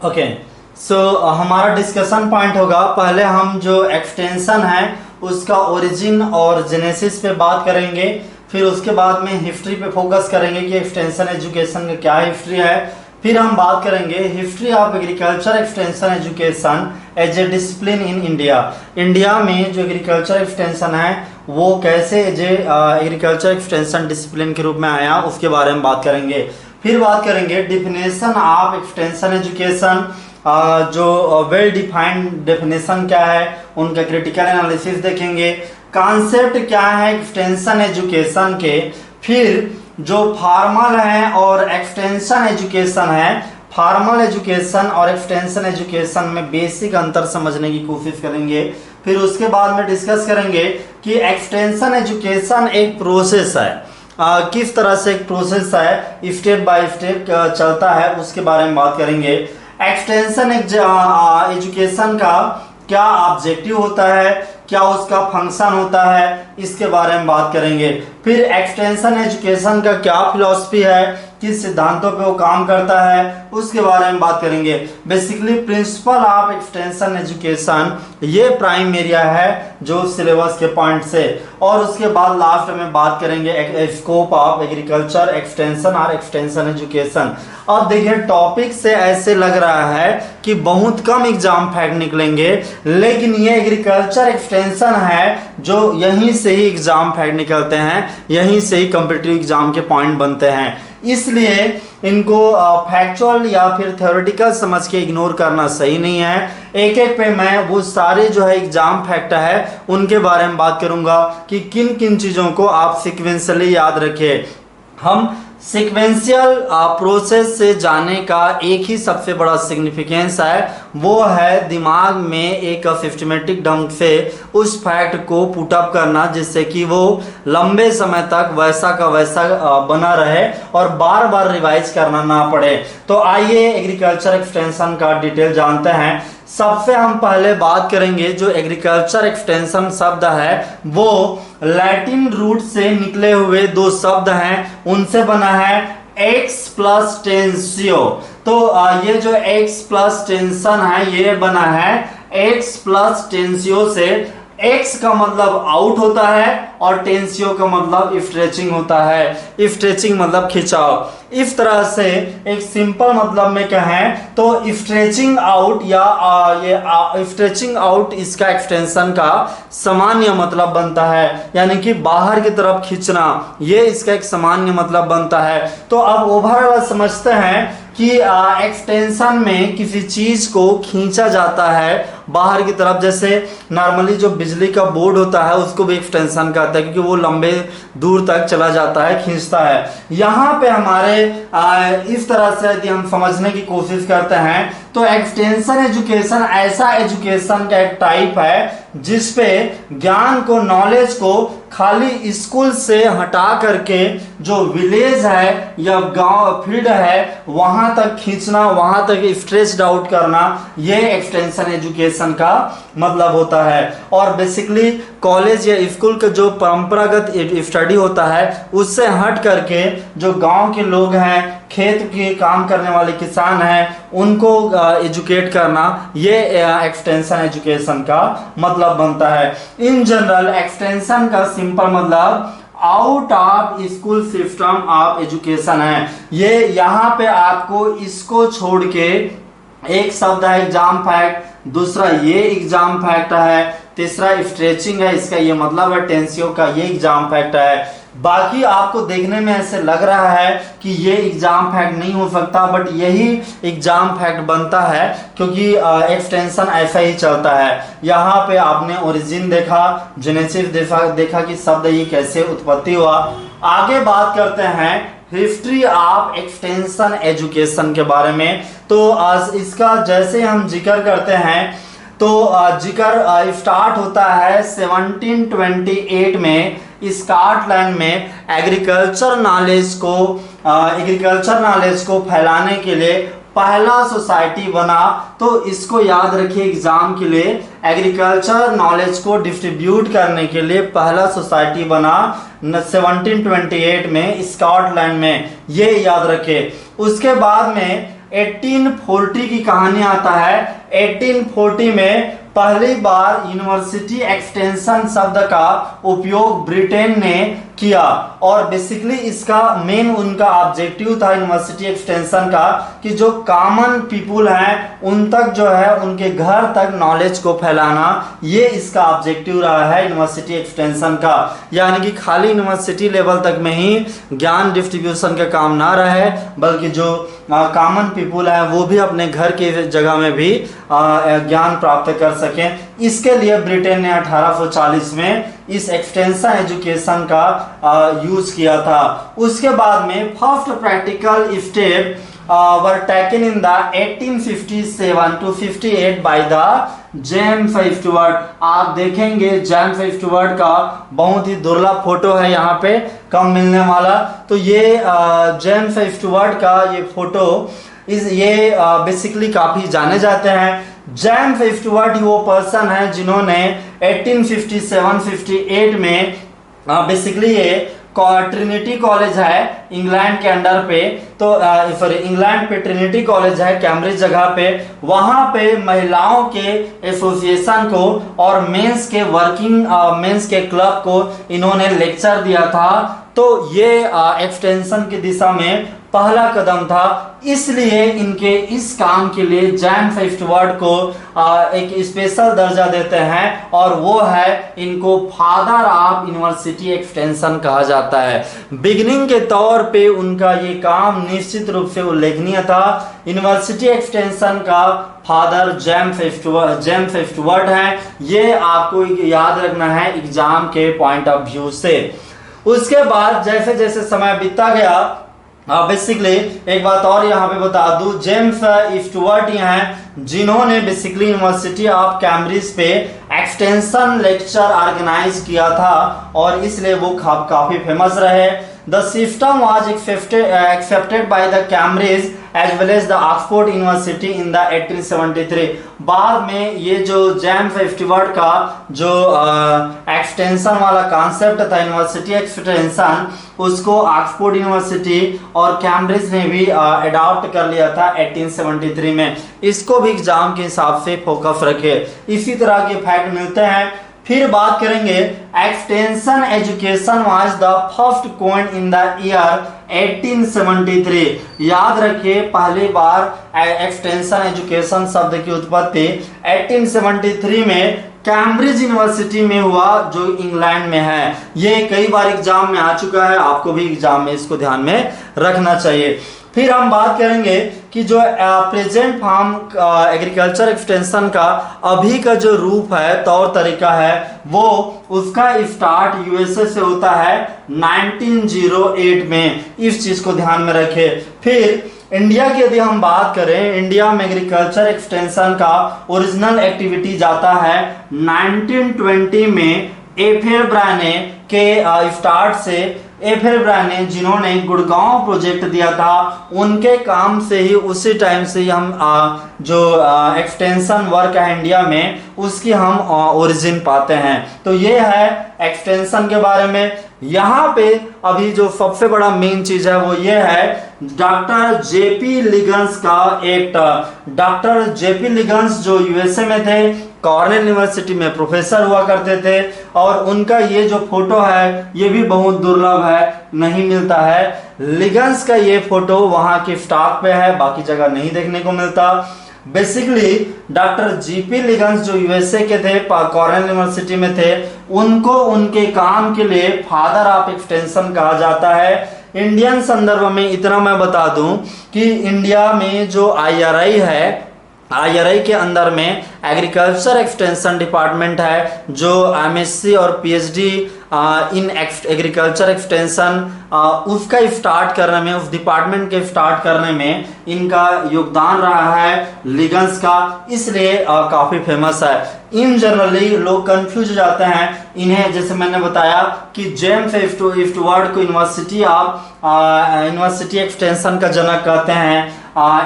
Okay. सो हमारा discussion point होगा, पहले हम जो एक्सटेंशन है उसका ओरिजिन और जेनेसिस पे बात करेंगे, फिर उसके बाद में हिस्ट्री पे फोकस करेंगे कि एक्सटेंशन एजुकेशन का क्या हिस्ट्री है। फिर हम बात करेंगे history of agriculture extension education as a discipline in India. India में जो एग्रीकल्चर एक्सटेंशन है वो कैसे एज एग्रीकल्चर एक्सटेंशन डिसिप्लिन के रूप में आया, उसके बारे में बात करेंगे। फिर बात करेंगे डिफिनेशन ऑफ एक्सटेंशन एजुकेशन, जो वेल डिफाइंड डेफिनेशन क्या है, उनका क्रिटिकल एनालिसिस देखेंगे। कॉन्सेप्ट क्या है एक्सटेंशन एजुकेशन के। फिर जो फॉर्मल है और एक्सटेंशन एजुकेशन है, फॉर्मल एजुकेशन और एक्सटेंशन एजुकेशन में बेसिक अंतर समझने की कोशिश करेंगे। फिर उसके बाद में डिस्कस करेंगे कि एक्सटेंशन एजुकेशन एक प्रोसेस है, किस तरह से एक प्रोसेस है, स्टेप बाय स्टेप चलता है, उसके बारे में बात करेंगे। एक्सटेंशन एजुकेशन का क्या ऑब्जेक्टिव होता है, क्या उसका फंक्शन होता है, इसके बारे में बात करेंगे। फिर एक्सटेंशन एजुकेशन का क्या फिलॉसफी है, किस सिद्धांतों पे वो काम करता है, उसके बारे में बात करेंगे। Basically principle of extension education ये प्राइम एरिया है जो सिलेबस के पॉइंट से। और उसके बाद लास्ट में बात करेंगे स्कोप ऑफ एग्रीकल्चर एक्सटेंशन और एक्सटेंशन एजुकेशन। अब देखिए टॉपिक से ऐसे लग रहा है कि बहुत कम एग्जाम फैक्ट निकलेंगे, लेकिन ये एग्रीकल्चर एक्सटेंशन है जो यहीं से ही एग्जाम फैक्ट निकलते हैं, यहीं से ही कॉम्पिटिटिव एग्जाम के पॉइंट बनते हैं। इसलिए इनको फैक्चुअल या फिर थ्योरेटिकल समझ के इग्नोर करना सही नहीं है। एक एक पे मैं वो सारे जो है एग्जाम फैक्ट है उनके बारे में बात करूंगा कि किन किन चीजों को आप सिक्वेंशियली याद रखें। हम सिक्वेंशियल प्रोसेस से जाने का एक ही सबसे बड़ा सिग्निफिकेंस है, वो है दिमाग में एक सिस्टमेटिक ढंग से उस फैक्ट को पुट अप करना, जिससे कि वो लंबे समय तक वैसा का वैसा बना रहे और बार बार रिवाइज करना ना पड़े। तो आइए एग्रीकल्चर एक्सटेंशन का डिटेल जानते हैं। सबसे हम पहले बात करेंगे जो एग्रीकल्चर एक्सटेंशन शब्द है वो लैटिन रूट से निकले हुए दो शब्द हैं, उनसे बना है एक्स प्लस टेंसियो। तो ये जो एक्स प्लस टेंशन है ये बना है एक्स प्लस टेंसियो से। एक्स का मतलब आउट होता है और टेंसियो का मतलब स्ट्रेचिंग होता है। स्ट्रेचिंग मतलब खिंचाव। इस तरह से एक सिंपल मतलब में कहें तो स्ट्रेचिंग आउट या ये स्ट्रेचिंग आउट इसका एक्सटेंशन का सामान्य मतलब बनता है, यानी कि बाहर की तरफ खींचना, ये इसका एक सामान्य मतलब बनता है। तो अब ओवरऑल समझते हैं कि एक्सटेंशन में किसी चीज को खींचा जाता है बाहर की तरफ। जैसे नॉर्मली जो बिजली का बोर्ड होता है उसको भी एक्सटेंशन कहते हैं, क्योंकि वो लंबे दूर तक चला जाता है, खींचता है। यहाँ पे हमारे इस तरह से यदि हम समझने की कोशिश करते हैं तो एक्सटेंशन एजुकेशन ऐसा एजुकेशन का एक टाइप है जिसपे ज्ञान को, नॉलेज को खाली स्कूल से हटा करके जो विलेज है या गांव फील्ड है वहां तक खींचना, वहां तक स्ट्रेच आउट करना, ये एक्सटेंशन एजुकेशन का मतलब होता है। और बेसिकली कॉलेज या स्कूल का जो परंपरागत स्टडी होता है उससे हट करके जो गांव के लोग हैं, खेत के काम करने वाले किसान हैं, उनको एजुकेट करना, ये एक्सटेंशन एजुकेशन का मतलब बनता है। इन जनरल एक्सटेंशन का सिंपल मतलब out of school system of education है। ये यहाँ पे आपको इसको छोड़ के एक शब्द है एग्जाम फैक्ट, दूसरा ये एग्जाम फैक्ट है, तीसरा स्ट्रेचिंग है, इसका ये मतलब है, टेंसियो का ये एग्जाम फैक्ट है। बाकी आपको देखने में ऐसे लग रहा है कि ये एग्जाम फैक्ट नहीं हो सकता, बट यही एग्जाम फैक्ट बनता है क्योंकि एक्सटेंशन ऐसा ही चलता है। यहाँ पे आपने ओरिजिन देखा, जेनेसिस देखा कि शब्द ये कैसे उत्पत्ति हुआ। आगे बात करते हैं हिस्ट्री ऑफ एक्सटेंशन एजुकेशन के बारे में। तो आज इसका जैसे हम जिक्र करते हैं तो जिक्र स्टार्ट होता है 1728 में स्कॉटलैंड में एग्रीकल्चर नॉलेज को फैलाने के लिए पहला सोसाइटी बना। तो इसको याद रखिए एग्जाम के लिए, एग्रीकल्चर नॉलेज को डिस्ट्रीब्यूट करने के लिए पहला सोसाइटी बना 1728 में स्कॉटलैंड में, ये याद रखिए। उसके बाद में 1840 की कहानी आता है। 1840 में पहली बार यूनिवर्सिटी एक्सटेंशन शब्द का उपयोग ब्रिटेन ने किया और बेसिकली इसका मेन उनका ऑब्जेक्टिव था यूनिवर्सिटी एक्सटेंशन का कि जो कॉमन पीपुल हैं उन तक जो है उनके घर तक नॉलेज को फैलाना, ये इसका ऑब्जेक्टिव रहा है यूनिवर्सिटी एक्सटेंशन का। यानी कि खाली यूनिवर्सिटी लेवल तक में ही ज्ञान डिस्ट्रीब्यूशन का काम ना रहे, बल्कि जो कॉमन पीपुल है वो भी अपने घर के जगह में भी ज्ञान प्राप्त कर सकें। इसके लिए ब्रिटेन ने 1840 में इस एक्सटेंशन एजुकेशन का यूज किया था। उसके बाद में first practical step were taken in the 1857 to 58 by the James Stuart. आप देखेंगे जेम्स स्टुअर्ट का बहुत ही दुर्लभ फोटो है, यहाँ पे कम मिलने वाला। तो ये जेम्स स्टुअर्ट का ये फोटो ये बेसिकली काफी जाने जाते हैं। जेम्स स्टुअर्ट वो पर्सन है जिन्होंने 1857-58 में बेसिकली ये ट्रिनिटी कॉलेज है इंग्लैंड के अंडर पे, तो सॉरी इंग्लैंड पे ट्रिनिटी कॉलेज है कैम्ब्रिज जगह पे, वहां पे महिलाओं के एसोसिएशन को और मेंस के वर्किंग मेंस के क्लब को इन्होंने लेक्चर दिया था। तो ये एक्सटेंशन की दिशा में पहला कदम था, इसलिए इनके इस काम के लिए जेम्स स्टुअर्ट को एक स्पेशल दर्जा देते हैं और वो है इनको फादर ऑफ यूनिवर्सिटी एक्सटेंशन कहा जाता है। बिगिनिंग के तौर पे उनका ये काम निश्चित रूप से उल्लेखनीय था। यूनिवर्सिटी एक्सटेंशन का फादर जेम्स स्टुअर्ट हैं, ये आपको याद रखना है एग्जाम के पॉइंट ऑफ व्यू से। उसके बाद जैसे जैसे समय बीतता गया, बेसिकली एक बात और यहाँ पे बता दूं, जेम्स स्टुअर्ट ही हैं जिन्होंने बेसिकली यूनिवर्सिटी ऑफ कैम्ब्रिज पे एक्सटेंशन लेक्चर ऑर्गेनाइज किया था और इसलिए वो काफी फेमस रहे। The system was accepted by the Cambridge as well as the Oxford University in the 1873। बाद में ये जो जेम्स स्टुअर्ट का जो एक्सटेंशन वाला कॉन्सेप्ट था यूनिवर्सिटी एक्सटेंशन, उसको ऑक्सफोर्ड यूनिवर्सिटी और कैम्ब्रिज ने भी अडॉप्ट कर लिया था 1873 में। इसको भी एग्जाम के हिसाब से फोकस रखे। इसी तरह के फैक्ट मिलते हैं। फिर बात करेंगे extension education was the first coined in the year 1873। याद रखिए पहली बार एक्सटेंशन एजुकेशन शब्द की उत्पत्ति 1873 में कैम्ब्रिज यूनिवर्सिटी में हुआ, जो इंग्लैंड में है। ये कई बार एग्जाम में आ चुका है, आपको भी एग्जाम में इसको ध्यान में रखना चाहिए। फिर हम बात करेंगे कि जो प्रेजेंट फार्म एग्रीकल्चर एक्सटेंशन का अभी का जो रूप है, तौर तरीका है, वो उसका स्टार्ट यूएसए से होता है 1908 में। इस चीज को ध्यान में रखें। फिर इंडिया की यदि हम बात करें, इंडिया में एग्रीकल्चर एक्सटेंशन का ओरिजिनल एक्टिविटी जाता है 1920 में एफएल ब्राने के स्टार्ट से। एफएल ब्राने जिन्होंने गुड़गांव प्रोजेक्ट दिया था, उनके काम से ही उसी टाइम से हम जो एक्सटेंशन वर्क है इंडिया में, उसकी हम ओरिजिन पाते हैं। तो ये है एक्सटेंशन के बारे में। यहाँ पे अभी जो सबसे बड़ा मेन चीज है वो ये है डॉक्टर जेपी लिगन्स का एक्ट। डॉक्टर जेपी लिगन्स जो यूएसए में थे, कॉर्नेल यूनिवर्सिटी में प्रोफेसर हुआ करते थे, और उनका ये जो फोटो है ये भी बहुत दुर्लभ है, नहीं मिलता है। लिगन्स का ये फोटो वहां के स्टॉक पे है, बाकी जगह नहीं देखने को मिलता। बेसिकली डॉक्टर जीपी लिगन्स जो यूएसए के थे, कॉर्नेल यूनिवर्सिटी में थे, उनको उनके काम के लिए फादर ऑफ एक्सटेंशन कहा जाता है। इंडियन संदर्भ में इतना मैं बता दूं कि इंडिया में जो आईआरआई है, आईआरआई के अंदर में एग्रीकल्चर एक्सटेंशन डिपार्टमेंट है, जो एमएससी और पीएचडी इन एग्रीकल्चर एक्सटेंशन उसका स्टार्ट करने में, उस डिपार्टमेंट के स्टार्ट करने में इनका योगदान रहा है लिगन्स का, इसलिए काफी फेमस है। इन जनरली लोग कंफ्यूज हो जाते हैं इन्हें, जैसे मैंने बताया कि जेम्स स्टुअर्ट को यूनिवर्सिटी एक्सटेंशन का जनक कहते हैं,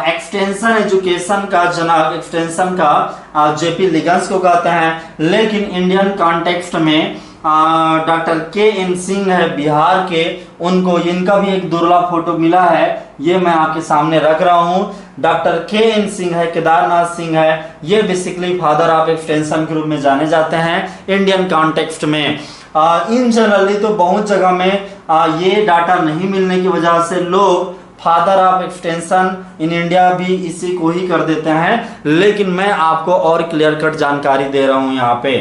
एक्सटेंशन एजुकेशन का जनक, एक्सटेंशन का जेपी लिगन्स को कहते हैं। लेकिन इंडियन कॉन्टेक्स्ट में डॉक्टर के.एन. सिंह है बिहार के, उनको इनका भी एक दुर्लभ फोटो मिला है, ये मैं आपके सामने रख रहा हूँ। Doctor K. N.. सिंह है, केदारनाथ सिंह है, ये बेसिकली फादर ऑफ एक्सटेंशन के रूप में जाने जाते हैं इंडियन कॉन्टेक्स्ट में। इन जनरली तो बहुत जगह में ये डाटा नहीं मिलने की वजह से लोग father of extension in India भी इसी को ही कर देते हैं, लेकिन मैं आपको और क्लियर कट जानकारी दे रहा हूं यहाँ पे।